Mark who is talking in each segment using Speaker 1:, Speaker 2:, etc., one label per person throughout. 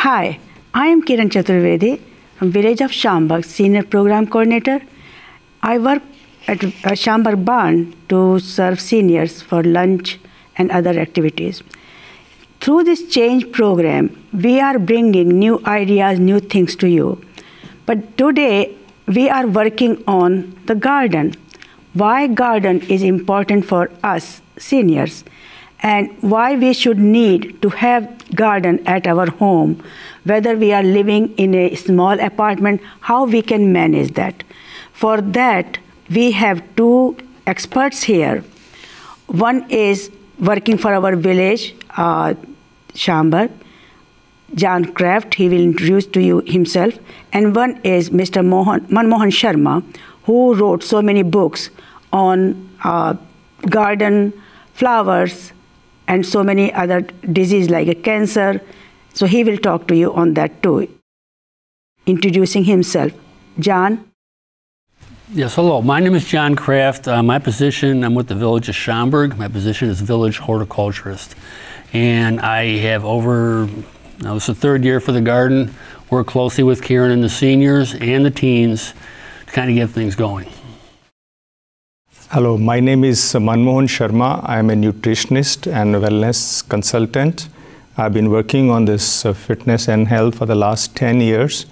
Speaker 1: Hi, I am Kiran Chaturvedi from village of Shambarg, Senior Program Coordinator. I work at Shambarg Barn to serve seniors for lunch and other activities. Through this change program, we are bringing new ideas, new things to you. But today, we are working on the garden. Why garden is important for us seniors, and why we should need to have garden at our home, whether we are living in a small apartment, how we can manage that. For that, we have two experts here. One is working for our village, Shambarg, John Kraft, he will introduce to you himself, and one is Mr. Manmohan Sharma, who wrote so many books on garden, flowers, and so many other diseases like cancer. So he will talk to you on that too. Introducing himself. John?
Speaker 2: Yes, hello. My name is John Kraft. My position, I'm with the village of Shambarg. My position is village horticulturist. And I have now it's the third year for the garden. Work closely with Karen and the seniors and the teens to kind of get things going.
Speaker 3: Hello, my name is Manmohan Sharma. I am a nutritionist and a wellness consultant. I've been working on this fitness and health for the last 10 years.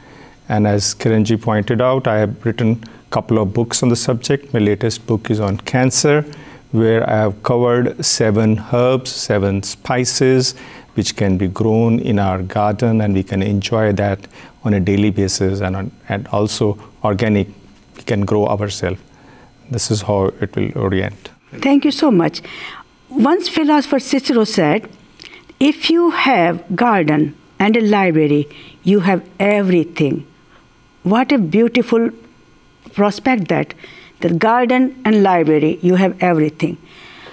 Speaker 3: And as Kiranji pointed out, I have written a couple of books on the subject. My latest book is on cancer, where I have covered 7 herbs, 7 spices, which can be grown in our garden, and we can enjoy that on a daily basis, and also organic, we can grow ourselves. This is how it will orient.
Speaker 1: Thank you so much. Once philosopher Cicero said, if you have garden and a library, you have everything. What a beautiful prospect that. The garden and library, you have everything.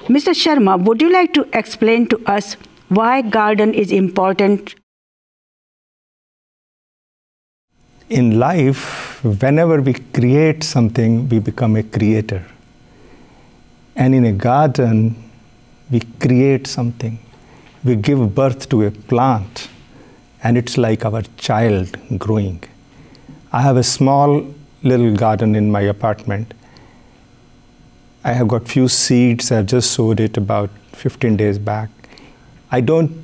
Speaker 1: Mr. Sharma, would you like to explain to us why garden is important?
Speaker 3: In life, whenever we create something, we become a creator. And in a garden, we create something. We give birth to a plant, and it's like our child growing. I have a small little garden in my apartment. I have got few seeds. I've just sowed it about 15 days back. In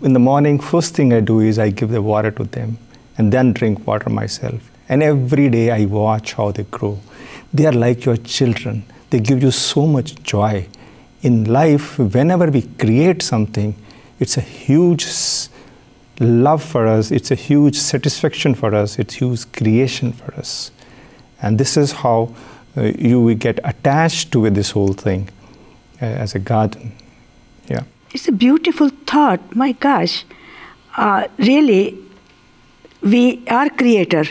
Speaker 3: the morning, first thing I do is I give the water to them and then drink water myself. And every day I watch how they grow. They are like your children. They give you so much joy. In life, whenever we create something, it's a huge love for us. It's a huge satisfaction for us. It's huge creation for us. And this is how you will get attached to this whole thing as a garden. Yeah.
Speaker 1: It's a beautiful thought. My gosh. Really, we are creator.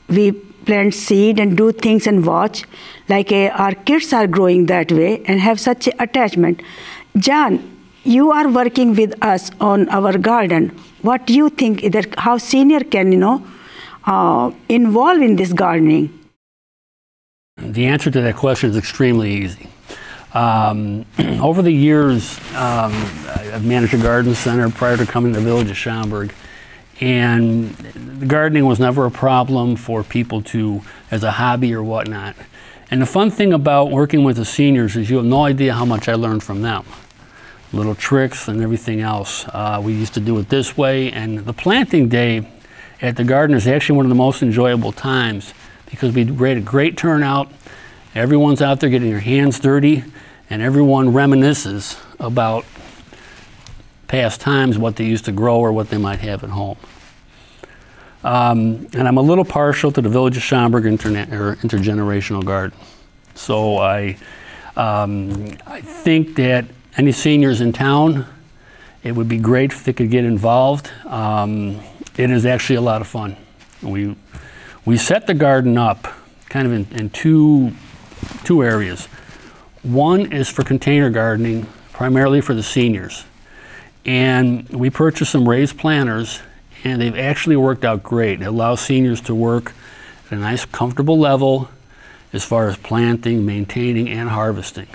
Speaker 1: We plant seed and do things and watch. Like our kids are growing that way and have such an attachment. John, you are working with us on our garden. What do you think that how senior can, involve in this gardening?
Speaker 2: The answer to that question is extremely easy. Over the years, I've managed a garden center prior to coming to the village of Shambarg, and the gardening was never a problem for people as a hobby or whatnot. And the fun thing about working with the seniors is you have no idea how much I learned from them. Little tricks and everything else. We used to do it this way, and the planting day at the garden is actually one of the most enjoyable times because we had a great turnout. Everyone's out there getting their hands dirty, and everyone reminisces about past times, what they used to grow or what they might have at home. And I'm a little partial to the Village of Shambarg intergenerational garden. So I think that any seniors in town, it would be great if they could get involved. It is actually a lot of fun. We set the garden up kind of in two areas. One is for container gardening, primarily for the seniors. And we purchased some raised planters, and they've actually worked out great. It allows seniors to work at a nice, comfortable level as far as planting, maintaining, and harvesting.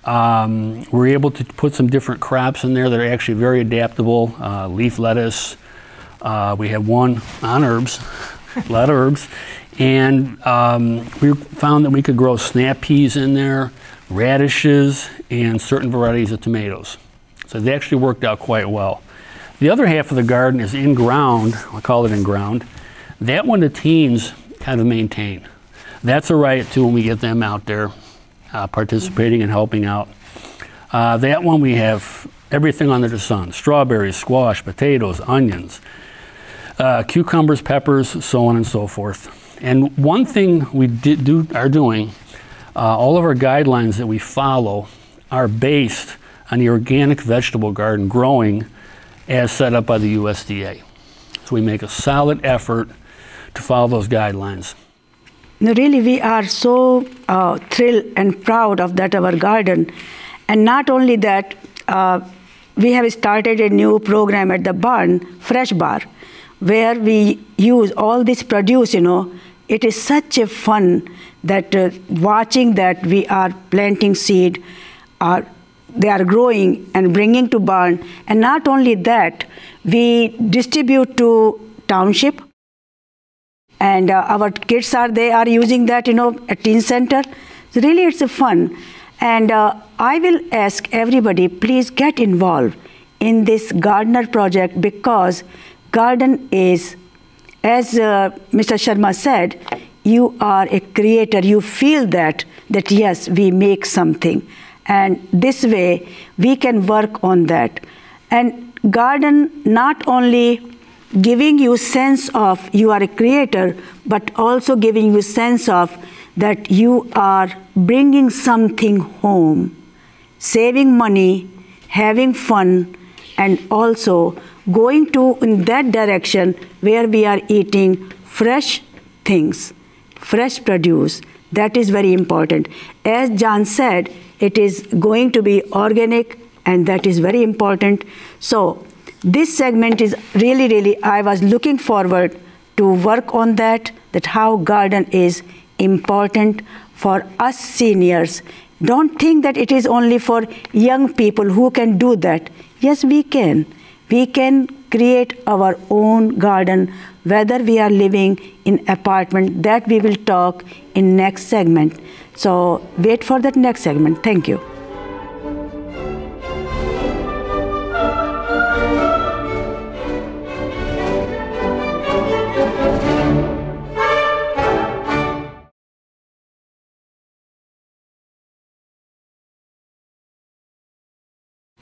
Speaker 2: We're able to put some different crops in there that are actually very adaptable, leaf lettuce, We had one on herbs, a lot of herbs, and we found that we could grow snap peas in there, radishes, and certain varieties of tomatoes. So they actually worked out quite well. The other half of the garden is in ground. I call it in ground. That one the teens kind of maintain. That's a riot too when we get them out there participating and helping out. That one we have everything under the sun: strawberries, squash, potatoes, onions, cucumbers, peppers, so on and so forth. And one thing we are doing, all of our guidelines that we follow are based on the organic vegetable garden growing as set up by the USDA. So we make a solid effort to follow those guidelines.
Speaker 1: No, really, we are so thrilled and proud of that, our garden. And not only that, we have started a new program at the barn, Fresh Bar, where we use all this produce, It is such a fun that watching that we are planting seed, they are growing and bringing to barn. And not only that, we distribute to township. And our kids they are using that, at teen center. So really, it's a fun. And I will ask everybody, please get involved in this gardener project, because garden is, as Mr. Sharma said, you are a creator. You feel that yes, we make something. And this way, we can work on that. And garden not only giving you sense of you are a creator, but also giving you sense of that you are bringing something home, saving money, having fun, and also going to in that direction where we are eating fresh things, fresh produce. That is very important. As John said, it is going to be organic, and that is very important. So this segment is really, I was looking forward to work on that how garden is important for us seniors. Don't think that it is only for young people who can do that. Yes, we can. We can create our own garden, whether we are living in apartment. That we will talk in next segment. So wait for that next segment. Thank you.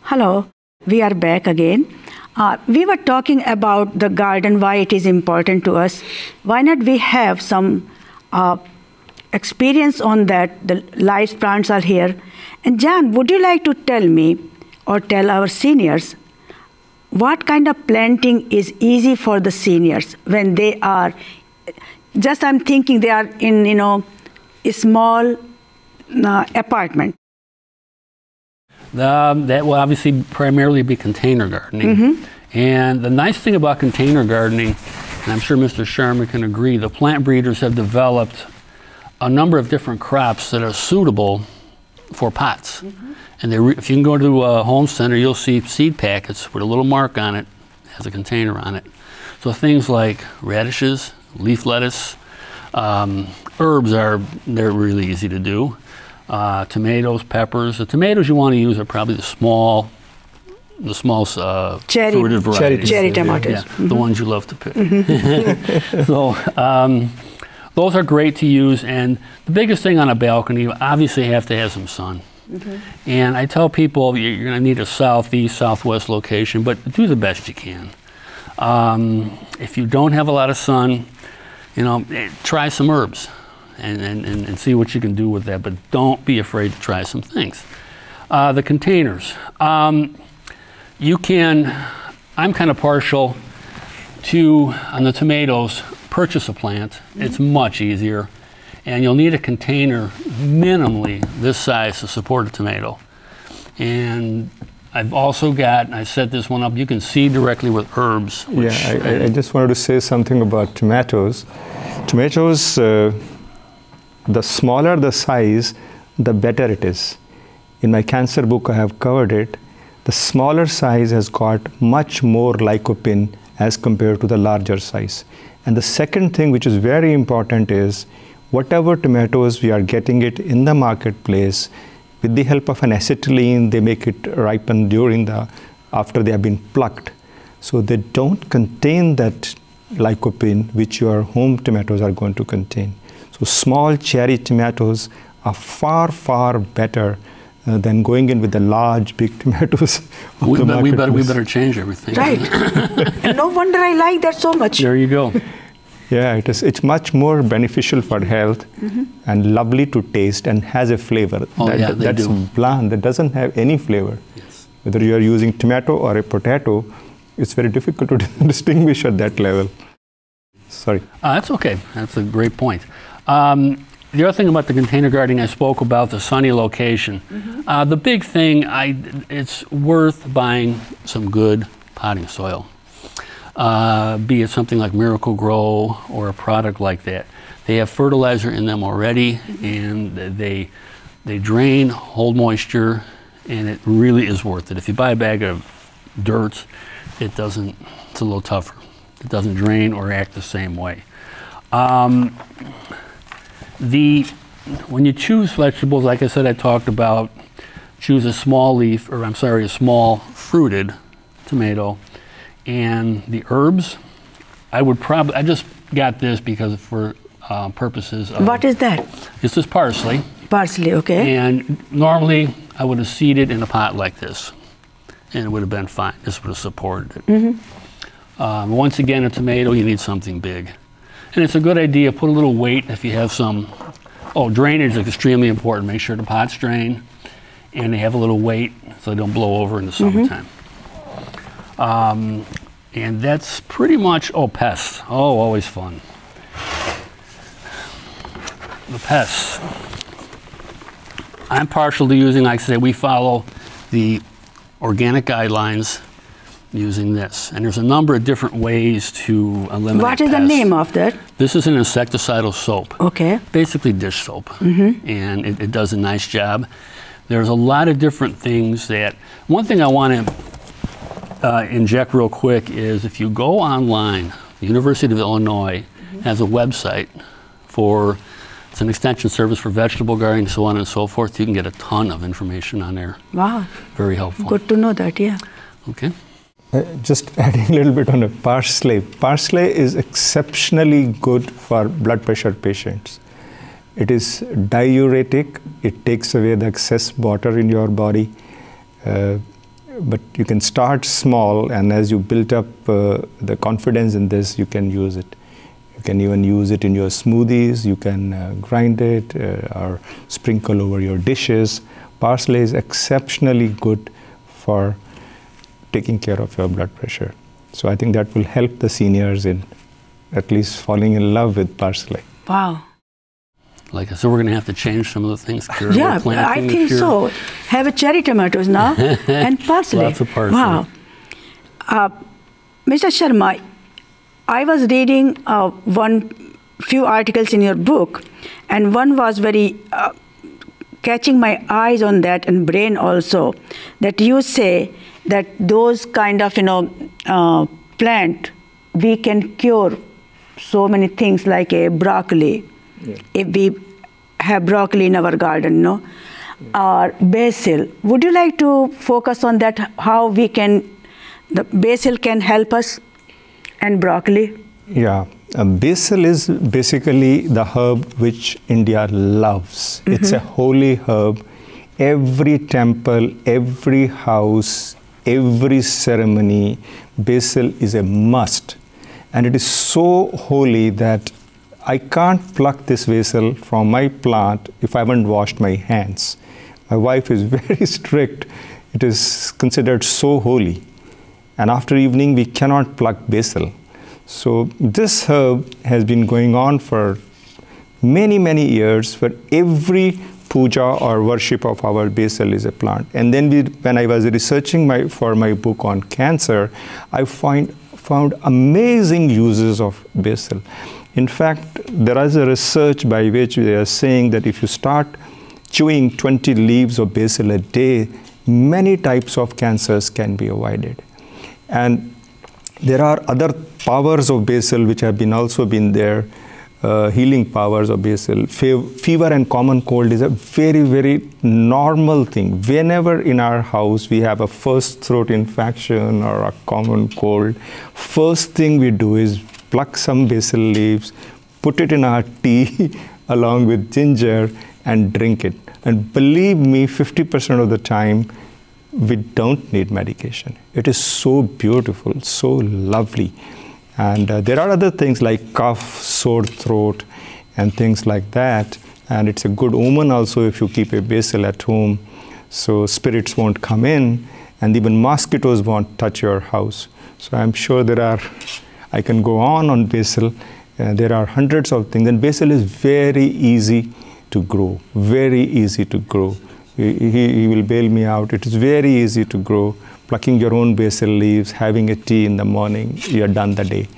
Speaker 1: Hello, we are back again. We were talking about the garden, why it is important to us. Why not we have some experience on that? The live plants are here. And John, would you like to tell me or tell our seniors what kind of planting is easy for the seniors when they are, just I'm thinking they are in, a small apartment.
Speaker 2: That will obviously primarily be container gardening. Mm-hmm. And the nice thing about container gardening, and I'm sure Mr. Sharma can agree, the plant breeders have developed a number of different crops that are suitable for pots. Mm-hmm. And if you can go to a home center, you'll see seed packets with a little mark on it, has a container on it. So things like radishes, leaf lettuce, herbs they're really easy to do. Tomatoes, peppers. The tomatoes you want to use are probably the small fruited varieties.
Speaker 1: Cherry tomatoes.
Speaker 2: Yeah, mm-hmm. The ones you love to pick. Mm-hmm. So those are great to use. And the biggest thing on a balcony, you obviously have to have some sun. Mm-hmm. And I tell people you're going to need a southeast, southwest location, but do the best you can. If you don't have a lot of sun, try some herbs. And see what you can do with that, but don't be afraid to try some things. The containers. I'm kind of partial to, on the tomatoes, purchase a plant. Mm-hmm. It's much easier. And you'll need a container minimally this size to support a tomato. And I've also I set this one up, you can seed directly with herbs.
Speaker 3: I just wanted to say something about tomatoes. Tomatoes, the smaller the size, the better it is. In my cancer book, I have covered it. The smaller size has got much more lycopene as compared to the larger size. And the second thing which is very important is whatever tomatoes we are getting it in the marketplace, with the help of an acetylene, they make it ripen after they have been plucked. So they don't contain that lycopene which your home tomatoes are going to contain. So small cherry tomatoes are far, far better than going in with the large, big tomatoes.
Speaker 2: We better change everything.
Speaker 1: Right. No wonder I like that so much.
Speaker 2: There you go.
Speaker 3: Yeah, it's much more beneficial for health and lovely to taste and has a flavor. That's bland, that doesn't have any flavor.
Speaker 2: Yes.
Speaker 3: Whether you are using tomato or a potato, it's very difficult to distinguish at that level. Sorry.
Speaker 2: That's okay. That's a great point. The other thing about the container gardening, I spoke about the sunny location. The big thing, it's worth buying some good potting soil. Be it something like Miracle-Gro or a product like that. They have fertilizer in them already, and they drain, hold moisture, and it really is worth it. If you buy a bag of dirt, it's a little tougher. It doesn't drain or act the same way. When you choose vegetables, like I said, I talked about choose a small fruited tomato. And the herbs, I just got this because for purposes of...
Speaker 1: What is that?
Speaker 2: This is parsley.
Speaker 1: Parsley, okay.
Speaker 2: And normally I would have seeded in a pot like this, and it would have been fine. This would have supported it. Once again, a tomato, you need something big. And it's a good idea, put a little weight if you have some... drainage is extremely important. Make sure the pots drain, and they have a little weight so they don't blow over in the summertime. And that's pretty much, pests. Always fun. The pests. I'm partial to using, like I say, we follow the organic guidelines using this. And there's a number of different ways to eliminate
Speaker 1: What is
Speaker 2: pests.
Speaker 1: the name of that?
Speaker 2: This is an insecticidal soap.
Speaker 1: Okay.
Speaker 2: Basically dish soap. And it does a nice job. There's a lot of different things that, one thing I want to inject real quick is if you go online, the University of Illinois has a website it's an extension service for vegetable gardening, so on and so forth. You can get a ton of information on there.
Speaker 1: Wow.
Speaker 2: Very helpful.
Speaker 1: Good to know that, yeah.
Speaker 2: Okay.
Speaker 3: Just adding a little bit on the parsley. Parsley is exceptionally good for blood pressure patients. It is diuretic. It takes away the excess water in your body. But you can start small, and as you build up the confidence in this, you can use it. You can even use it in your smoothies. You can grind it or sprinkle over your dishes. Parsley is exceptionally good for taking care of your blood pressure. So I think that will help the seniors in at least falling in love with parsley.
Speaker 1: Wow.
Speaker 2: Like I said, we're going to have to change some of the things.
Speaker 1: Yeah, I think so. Have a cherry tomatoes now and parsley.
Speaker 2: Lots of parsley.
Speaker 1: Wow. Mr. Sharma, I was reading few articles in your book, and one was very catching my eyes on that, and brain also, that you say that those kind of plant, we can cure so many things like a broccoli. Yeah. If we have broccoli in our garden, or basil. Would you like to focus on that, how the basil can help us and broccoli?
Speaker 3: Yeah, basil is basically the herb which India loves. It's a holy herb. Every temple, every house, every ceremony, basil is a must. And it is so holy that I can't pluck this basil from my plant if I haven't washed my hands. My wife is very strict. It is considered so holy. And after evening, we cannot pluck basil. So this herb has been going on for many, many years. For every puja or worship of our basil is a plant. And then when I was researching for my book on cancer, I found amazing uses of basil. In fact, there is a research by which they are saying that if you start chewing 20 leaves of basil a day, many types of cancers can be avoided. And There are other powers of basil which have also been there, healing powers of basil. Fever and common cold is a very, very normal thing. Whenever in our house we have a first throat infection or a common cold, first thing we do is pluck some basil leaves, put it in our tea along with ginger and drink it. And believe me, 50% of the time, we don't need medication. It is so beautiful, so lovely. And there are other things like cough, sore throat, and things like that. And it's a good omen also if you keep a basil at home, so spirits won't come in, and even mosquitoes won't touch your house. So I'm sure I can go on basil. There are hundreds of things, and basil is very easy to grow, very easy to grow. He will bail me out. It is very easy to grow. Plucking your own basil leaves, having a tea in the morning, you're done the day.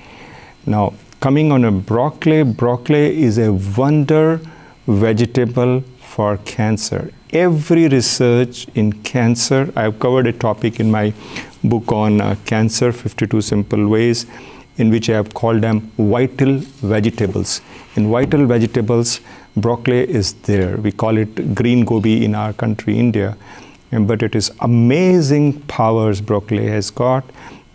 Speaker 3: Now, coming on a broccoli is a wonder vegetable for cancer. Every research in cancer, I've covered a topic in my book on cancer, 52 Simple Ways, in which I have called them vital vegetables. In vital vegetables, broccoli is there. We call it green gobi in our country, India. But it is amazing powers broccoli has got,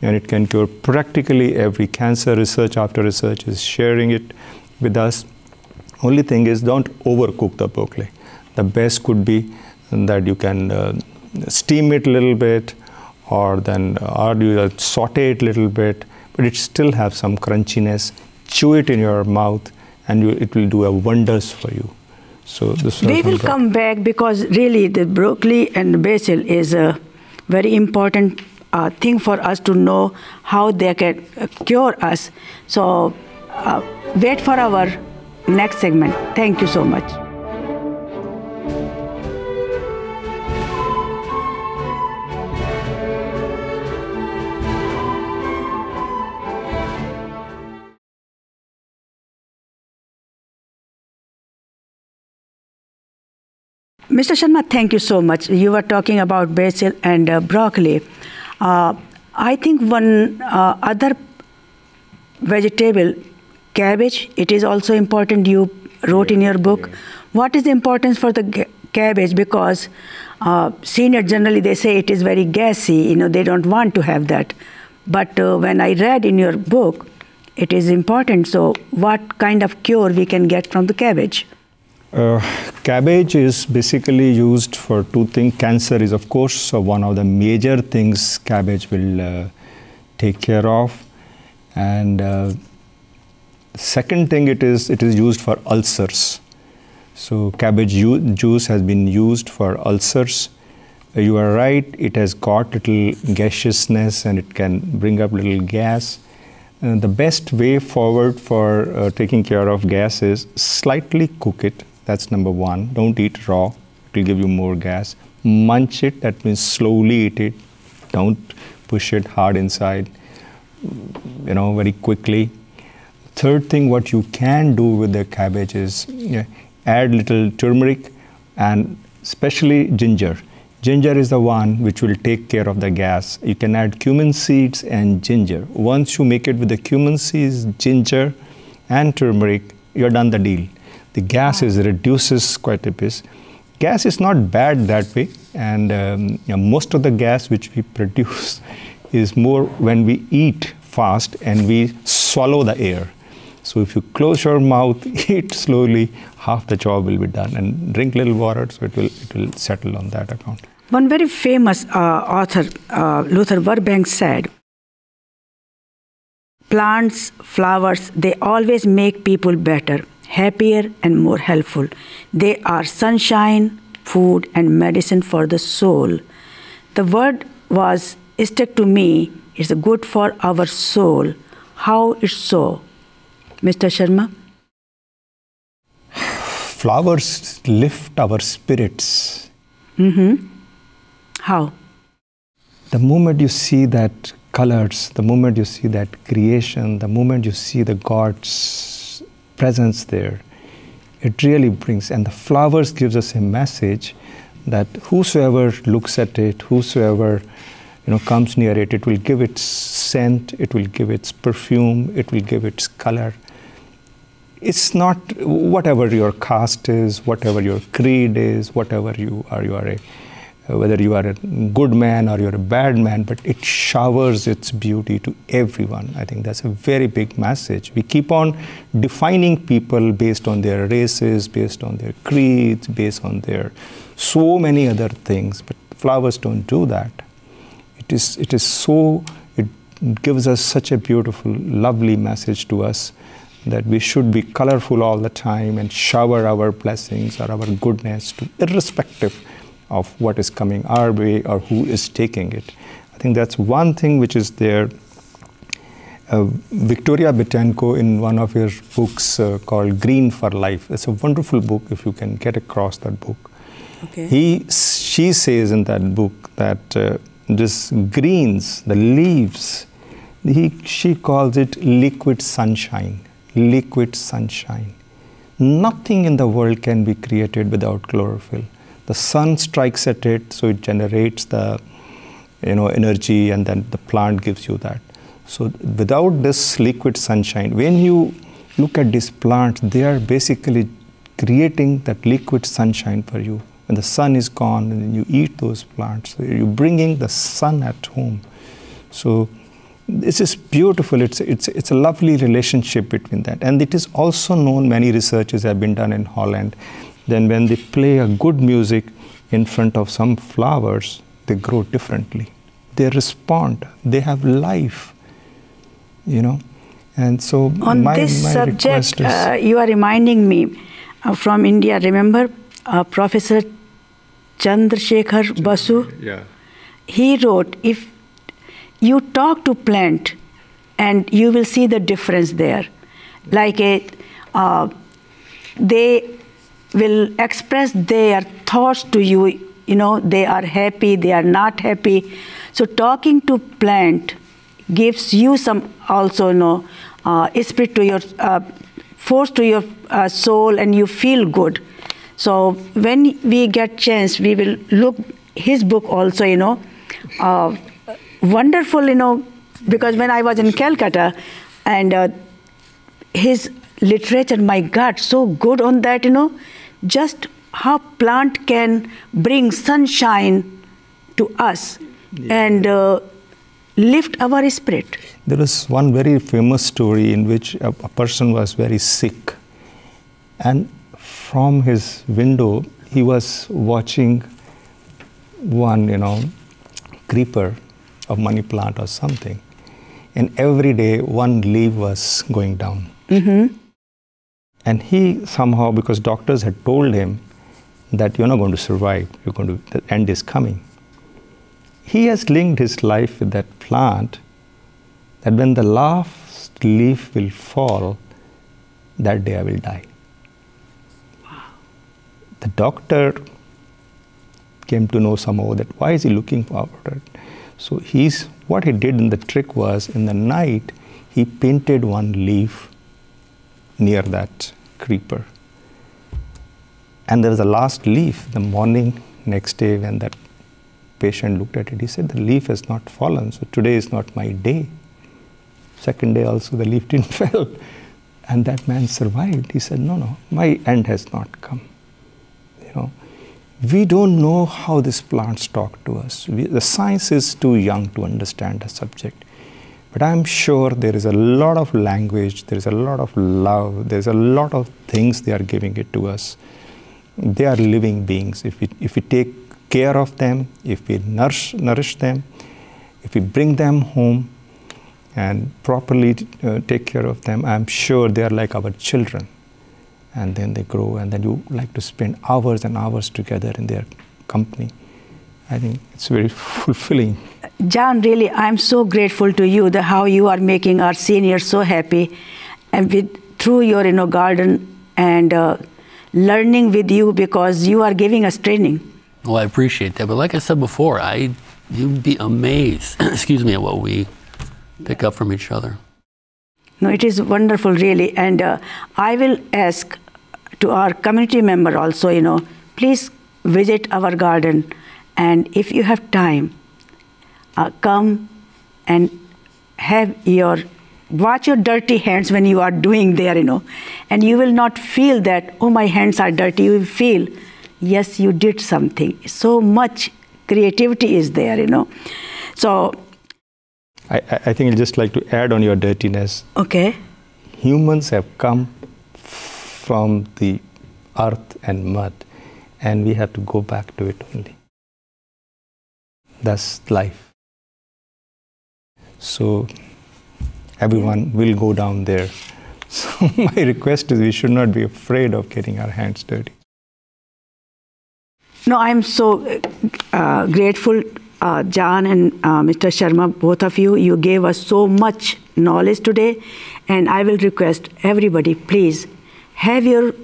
Speaker 3: and it can cure practically every cancer. Research after research is sharing it with us. Only thing is, don't overcook the broccoli. The best could be that you can steam it a little bit, or you saute it a little bit, but it still have some crunchiness. Chew it in your mouth, and it will do wonders for you. So
Speaker 1: we will come back, because really the broccoli and basil is a very important thing for us to know how they can cure us. So wait for our next segment. Thank you so much. Mr. Sharma, thank you so much. You were talking about basil and broccoli. I think one other vegetable, cabbage, it is also important. You wrote in your book. Yeah. What is the importance for the cabbage? Because senior generally they say it is very gassy. They don't want to have that. But when I read in your book, it is important. So what kind of cure we can get from the cabbage?
Speaker 3: Cabbage is basically used for two things. Cancer is, of course, one of the major things cabbage will take care of. And second thing, it is used for ulcers. So cabbage juice has been used for ulcers. You are right, it has got little gaseousness and it can bring up little gas. The best way forward for taking care of gas is slightly cook it. That's number one. Don't eat raw. It will give you more gas. Munch it. That means slowly eat it. Don't push it hard inside, very quickly. Third thing, what you can do with the cabbage is add little turmeric and especially ginger. Ginger is the one which will take care of the gas. You can add cumin seeds and ginger. Once you make it with the cumin seeds, ginger and turmeric, you're done the deal. The gas reduces quite a bit. Gas is not bad that way, and most of the gas which we produce is more when we eat fast and we swallow the air. So if you close your mouth, eat slowly, half the job will be done, and drink little water, so it will settle on that account.
Speaker 1: One very famous author, Luther Burbank, said, "Plants, flowers, they always make people better, happier and more helpful. They are sunshine, food and medicine for the soul." The word was stuck to me. It's good for our soul. How is so, Mr. Sharma?
Speaker 3: Flowers lift our spirits.
Speaker 1: Mm-hmm. How?
Speaker 3: The moment you see that colors, the moment you see that creation, the moment you see the God's presence there, it really brings, and the flowers gives us a message that whosoever looks at it, whosoever comes near it, it will give its scent, it will give its perfume, it will give its color. It's not whatever your caste is, whatever your creed is, whatever you are whether you are a good man or you're a bad man, but it showers its beauty to everyone. I think that's a very big message. We keep on defining people based on their races, based on their creeds, based on their so many other things, but flowers don't do that. It gives us such a beautiful, lovely message to us that we should be colorful all the time and shower our blessings or our goodness to, irrespective of what is coming our way or who is taking it. I think that's one thing which is there. Victoria Bitenko, in one of her books called Green for Life, it's a wonderful book if you can get across that book.
Speaker 1: Okay.
Speaker 3: She says in that book that this greens, the leaves, she calls it liquid sunshine. Liquid sunshine. Nothing in the world can be created without chlorophyll. The sun strikes at it, so it generates the energy, and then the plant gives you that. So without this liquid sunshine, when you look at these plants, they are basically creating that liquid sunshine for you. When the sun is gone and you eat those plants, so you're bringing the sun at home. So this is beautiful. It's a lovely relationship between that. And it is also known, many researches have been done in Holland, then when they play a good music in front of some flowers, they grow differently. They respond. They have life, And so
Speaker 1: on this subject, you are reminding me from India. Remember Professor Chandrasekhar Basu?
Speaker 3: Yeah.
Speaker 1: He wrote, if you talk to plant and you will see the difference there. Like they will express their thoughts to you, they are happy, they are not happy. So talking to plant gives you some also, spirit to your, force to your soul, and you feel good. So when we get chance, we will look his book also, wonderful, because when I was in Calcutta, and his literature, my God, so good on that, just how plant can bring sunshine to us and lift our spirit.
Speaker 3: There was one very famous story in which a person was very sick, and from his window he was watching one, creeper of money plant or something, and every day one leaf was going down.
Speaker 1: Mm-hmm.
Speaker 3: And he somehow, because doctors had told him that you're not going to survive, the end is coming. He has linked his life with that plant, that when the last leaf will fall, that day I will die.
Speaker 1: Wow.
Speaker 3: The doctor came to know somehow that why is he looking forward? So what he did in the trick was, in the night, he painted one leaf near that creeper. And there was a last leaf. The morning, next day, when that patient looked at it, he said, the leaf has not fallen, so today is not my day. Second day also, the leaf didn't fall. And that man survived. He said, no, my end has not come. We don't know how these plants talk to us. The science is too young to understand the subject. But I'm sure there is a lot of language, there is a lot of love, there's a lot of things they are giving it to us. They are living beings. If we take care of them, if we nourish them, if we bring them home and properly take care of them, I'm sure they are like our children. And then they grow, and then you like to spend hours and hours together in their company. I think it's very fulfilling.
Speaker 1: John, really, I'm so grateful to you that how you are making our seniors so happy, and through your garden and learning with you, because you are giving us training.
Speaker 2: Well, I appreciate that, but like I said before, you'd be amazed, excuse me, at what we pick up from each other.
Speaker 1: No, it is wonderful, really, and I will ask to our community member also, please visit our garden, and if you have time, come and wash your dirty hands when you are doing there, and you will not feel that, oh, my hands are dirty. You will feel, yes, you did something. So much creativity is there, So
Speaker 3: I think I'd just like to add on your dirtiness.
Speaker 1: Okay.
Speaker 3: Humans have come from the earth and mud, and we have to go back to it only. That's life. So everyone will go down there. So my request is we should not be afraid of getting our hands dirty.
Speaker 1: No, I'm so grateful, John and Mr. Sharma, both of you. You gave us so much knowledge today. And I will request everybody, please, have your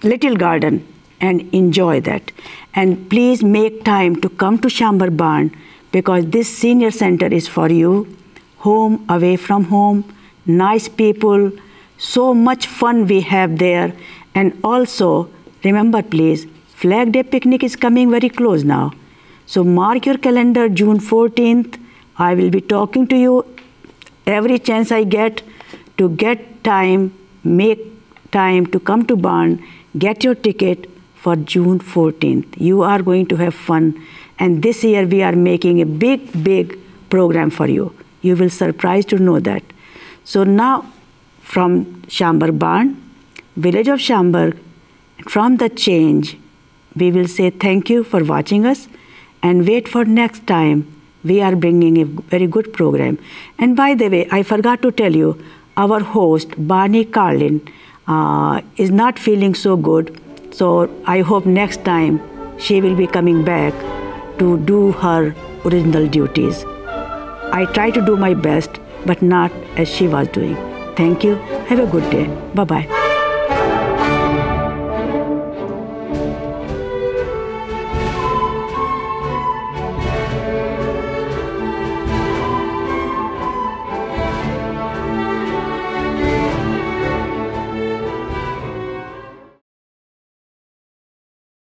Speaker 1: little garden and enjoy that. And please make time to come to Shambar Barn, because this senior center is for you. Home, away from home, nice people, so much fun we have there. And also, remember please, Flag Day picnic is coming very close now. So mark your calendar, June 14th. I will be talking to you every chance I get to get time, make time to come to Barn, get your ticket for June 14th. You are going to have fun. And this year we are making a big, big program for you. You will surprised to know that. So now from Shambar Barn, village of Shambar, from the change, we will say thank you for watching us and wait for next time. We are bringing a very good program. And by the way, I forgot to tell you, our host, Barney Carlin, is not feeling so good. So I hope next time she will be coming back to do her original duties. I try to do my best, but not as she was doing. Thank you. Have a good day. Bye-bye.